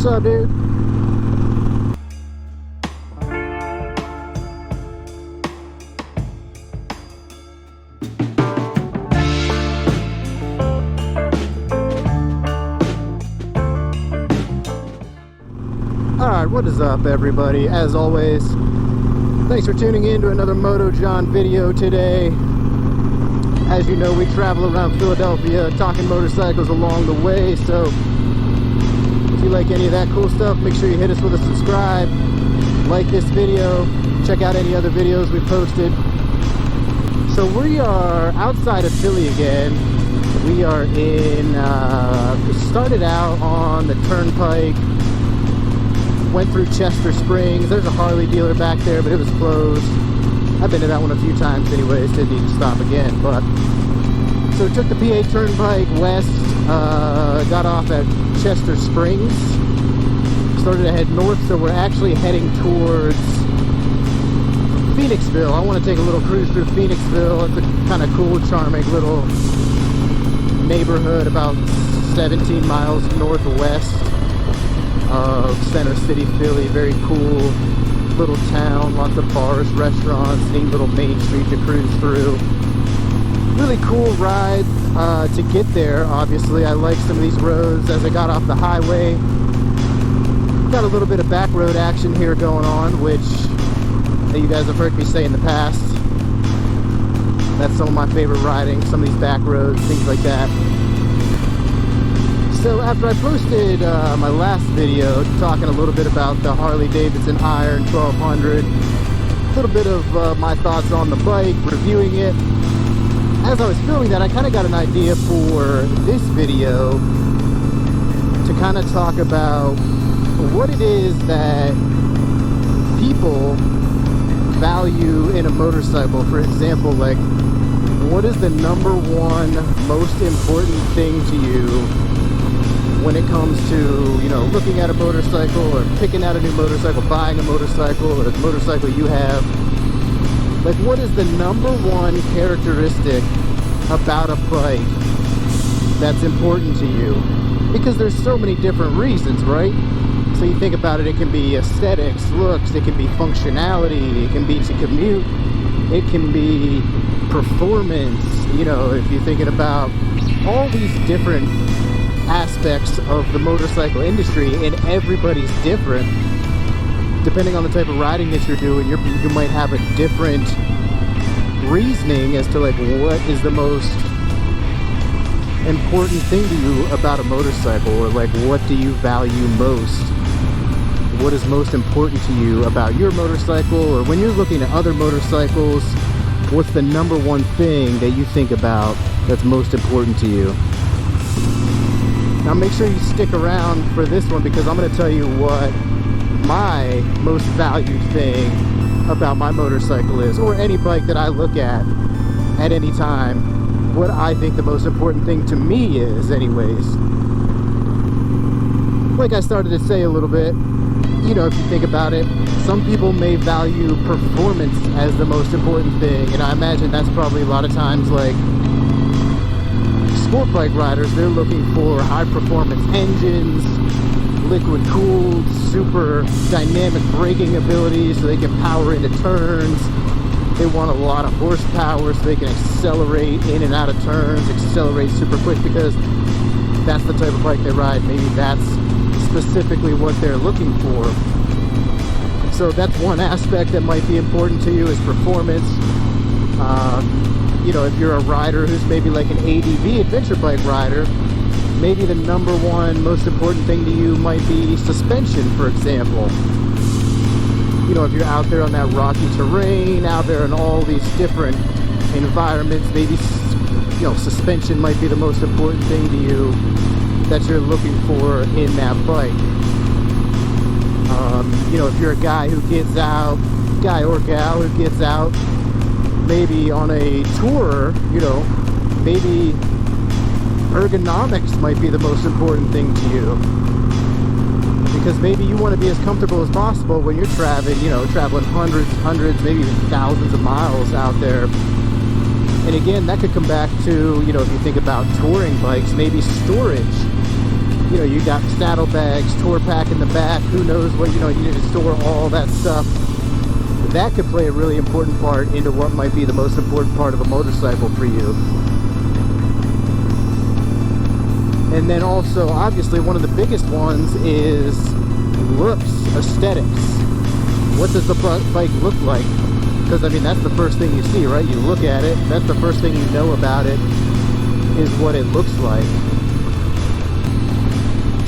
What's up, dude? Alright, what is up, everybody? As always, thanks for tuning in to another Moto John video today. As you know, we travel around Philadelphia talking motorcycles along the way, so if you like any of that cool stuff, make sure you hit us with a subscribe, like this video, check out any other videos we posted. So we are outside of Philly again. We are in, started out on the Turnpike, went through Chester Springs. There's a Harley dealer back there, but it was closed. I've been to that one a few times anyways, didn't need to stop again. But so we took the PA Turnpike west, got off at Chester Springs, started to head north, so we're actually heading towards Phoenixville. I want to take a little cruise through Phoenixville. It's a kind of cool, charming little neighborhood about 17 miles northwest of Center City, Philly. Very cool little town, lots of bars, restaurants, neat little main street to cruise through. Really cool ride to get there. Obviously, I like some of these roads. As I got off the highway, got a little bit of back road action here going on, which you guys have heard me say in the past. That's some of my favorite riding, some of these back roads, things like that. So after I posted my last video talking a little bit about the Harley Davidson Iron 1200, a little bit of my thoughts on the bike, reviewing it, as I was filming that, I kind of got an idea for this video to kind of talk about what it is that people value in a motorcycle. For example, like, what is the number one most important thing to you when it comes to, you know, looking at a motorcycle or picking out a new motorcycle, buying a motorcycle or the motorcycle you have? Like, what is the number one characteristic about a bike that's important to you? Because there's so many different reasons, right? So you think about it, it can be aesthetics, looks, it can be functionality, it can be to commute, it can be performance. You know, if you're thinking about all these different aspects of the motorcycle industry, and everybody's different. Depending on the type of riding that you're doing, you might have a different reasoning as to like what is the most important thing to you about a motorcycle, or like what do you value most? What is most important to you about your motorcycle, or when you're looking at other motorcycles, what's the number one thing that you think about that's most important to you? Now make sure you stick around for this one, because I'm going to tell you what my most valued thing about my motorcycle is, or any bike that I look at any time, what I think the most important thing to me is anyways. Like I started to say a little bit, you know, if you think about it, some people may value performance as the most important thing, and I imagine that's probably a lot of times like sport bike riders. They're looking for high performance engines, liquid cooled, super dynamic braking ability so they can power into turns. They want a lot of horsepower so they can accelerate in and out of turns, accelerate super quick, because that's the type of bike they ride. Maybe that's specifically what they're looking for. So that's one aspect that might be important to you, is performance. You know, if you're a rider who's maybe like an ADV adventure bike rider, maybe the number one most important thing to you might be suspension, for example. You know, if you're out there on that rocky terrain, out there in all these different environments, maybe, you know, suspension might be the most important thing to you that you're looking for in that bike. You know, if you're a guy who gets out, guy or gal who gets out, maybe on a tour, you know, maybe ergonomics might be the most important thing to you, because maybe you want to be as comfortable as possible when you're traveling, you know, traveling hundreds, maybe even thousands of miles out there. And again, that could come back to, you know, if you think about touring bikes, maybe storage. You know, you got saddlebags, tour pack in the back, who knows what, you know, you need to store all that stuff. That could play a really important part into what might be the most important part of a motorcycle for you. And then also, obviously, one of the biggest ones is looks, aesthetics. What does the bike look like? Because, I mean, that's the first thing you see, right? You look at it, that's the first thing you know about it, is what it looks like.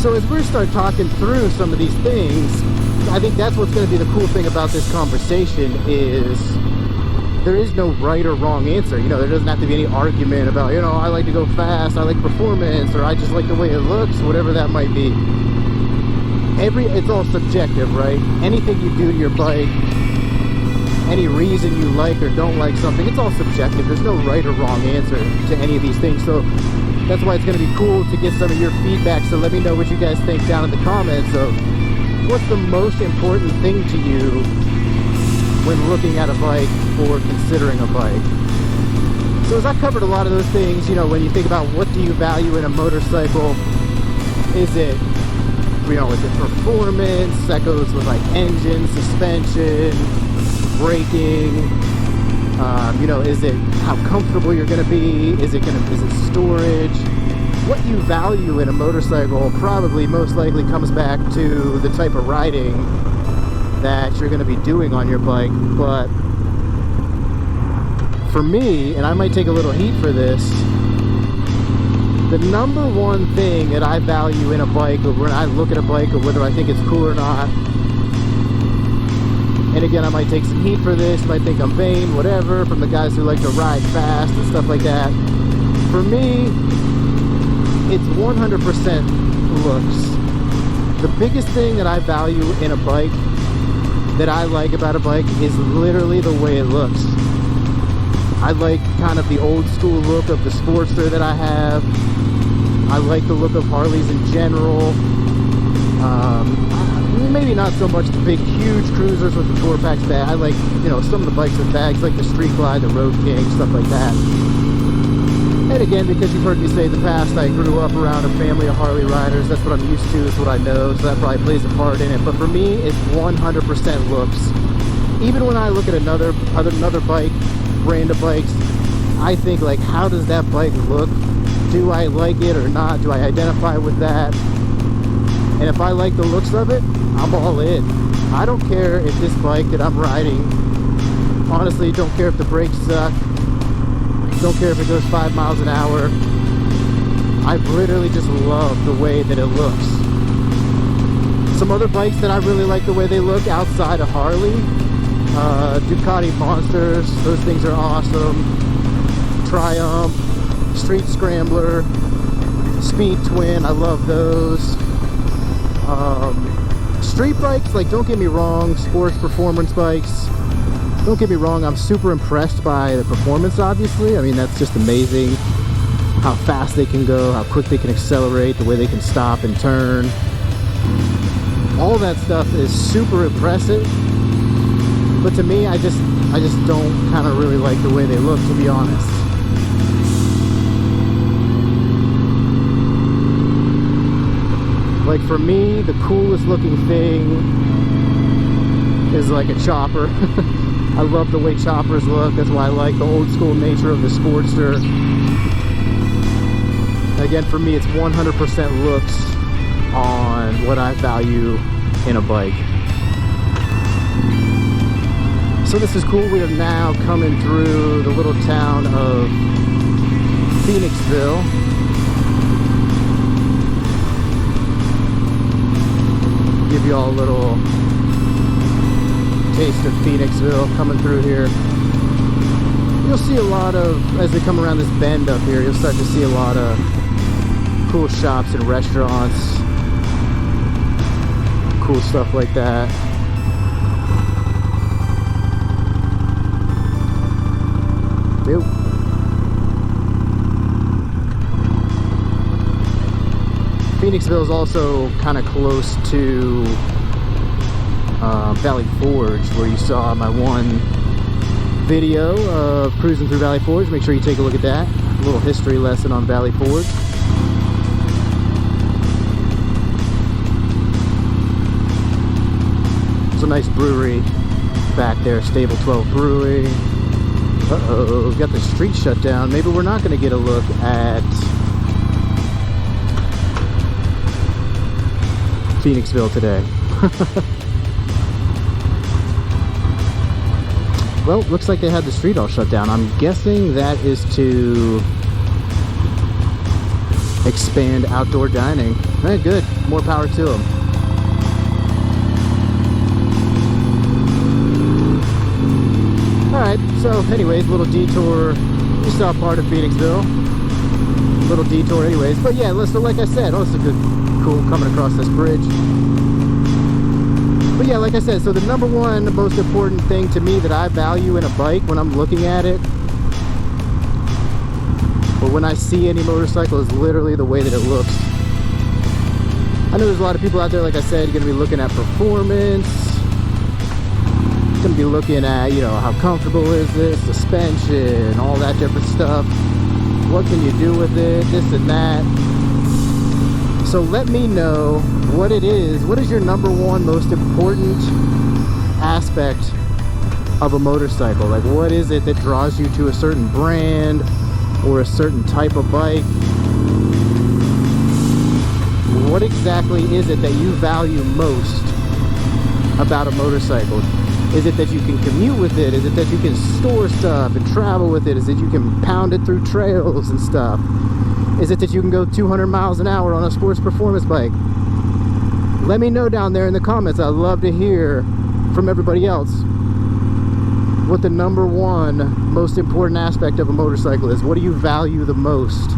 So as we start talking through some of these things, I think that's what's going to be the cool thing about this conversation is there is no right or wrong answer. You know, there doesn't have to be any argument about, you know, I like to go fast, I like performance, or I just like the way it looks, whatever that might be. It's all subjective, right? Anything you do to your bike, any reason you like or don't like something, it's all subjective. There's no right or wrong answer to any of these things. So that's why it's going to be cool to get some of your feedback. So let me know what you guys think down in the comments of what's the most important thing to you when looking at a bike or considering a bike. So as I covered a lot of those things, you know, when you think about what do you value in a motorcycle, is it, you know, is it performance? That goes with like engine, suspension, braking. You know, is it how comfortable you're going to be? Is it storage? What you value in a motorcycle probably most likely comes back to the type of riding that you're going to be doing on your bike. But for me, and I might take a little heat for this, the number one thing that I value in a bike, or when I look at a bike, or whether I think it's cool or not, and again, I might take some heat for this, might think I'm vain, whatever, from the guys who like to ride fast and stuff like that. For me, it's 100% looks. The biggest thing that I value in a bike, that I like about a bike, is literally the way it looks. I like kind of the old school look of the Sportster that I have. I like the look of Harleys in general. Maybe not so much the big, huge cruisers with the tour packs bag. I like, you know, some of the bikes with bags, like the Street Glide, the Road King, stuff like that. And again, because you've heard me say in the past, I grew up around a family of Harley riders. That's what I'm used to, that's what I know, so that probably plays a part in it. But for me, it's 100% looks. Even when I look at another bike, brand of bikes, I think, like, how does that bike look? Do I like it or not? Do I identify with that? And if I like the looks of it, I'm all in. I don't care if this bike that I'm riding, honestly, don't care if the brakes suck, don't care if it goes 5 miles an hour. I literally just love the way that it looks. Some other bikes that I really like the way they look outside of Harley, Ducati Monsters, those things are awesome. Triumph, Street Scrambler, Speed Twin, I love those. Street bikes, like, don't get me wrong, sports performance bikes, don't get me wrong, I'm super impressed by the performance, obviously. I mean, that's just amazing how fast they can go, how quick they can accelerate, the way they can stop and turn. All that stuff is super impressive. But to me, I just don't kind of really like the way they look, to be honest. Like, for me, the coolest looking thing is like a chopper. I love the way choppers look. That's why I like the old school nature of the Sportster. Again, for me, it's 100% looks on what I value in a bike. So this is cool. We are now coming through the little town of Phoenixville. Give you all a little taste of Phoenixville coming through here. You'll see a lot of, as they come around this bend up here, you'll start to see a lot of cool shops and restaurants, cool stuff like that. Nope. Phoenixville is also kind of close to Valley Forge, where you saw my one video of cruising through Valley Forge. Make sure you take a look at that. A little history lesson on Valley Forge. nice brewery back there, Stable 12 Brewing. Uh-oh, we've got the street shut down. Maybe we're not going to get a look at Phoenixville today. Well, looks like they had the street all shut down. I'm guessing that is to expand outdoor dining. Good, more power to them. Alright, so anyways, little detour. We saw part of Phoenixville. Little detour anyways. But yeah, so like I said, oh, it's a good, cool coming across this bridge. But yeah, like I said, so the number one most important thing to me that I value in a bike when I'm looking at it, or when I see any motorcycle, is literally the way that it looks. I know there's a lot of people out there, like I said, going to be looking at performance, going to be looking at, you know, how comfortable is this, suspension, all that different stuff. What can you do with it, this and that. So let me know what it is. What is your number one most important aspect of a motorcycle? Like, what is it that draws you to a certain brand or a certain type of bike? What exactly is it that you value most about a motorcycle? Is it that you can commute with it? Is it that you can store stuff and travel with it? Is it you can pound it through trails and stuff? Is it that you can go 200 miles an hour on a sports performance bike? Let me know down there in the comments. I'd love to hear from everybody else what the number one most important aspect of a motorcycle is. What do you value the most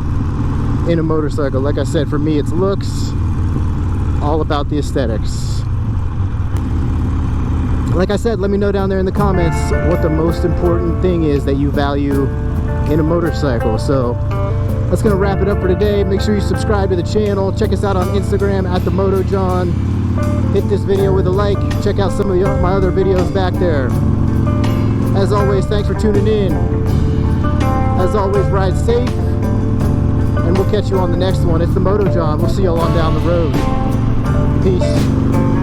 in a motorcycle? Like I said, for me, it's looks, all about the aesthetics. Like I said, let me know down there in the comments what the most important thing is that you value in a motorcycle. So that's going to wrap it up for today. Make sure you subscribe to the channel. Check us out on Instagram at the Moto John. Hit this video with a like. Check out some of my other videos back there. As always, thanks for tuning in. As always, ride safe, and we'll catch you on the next one. It's the Moto John. We'll see you all on down the road. Peace.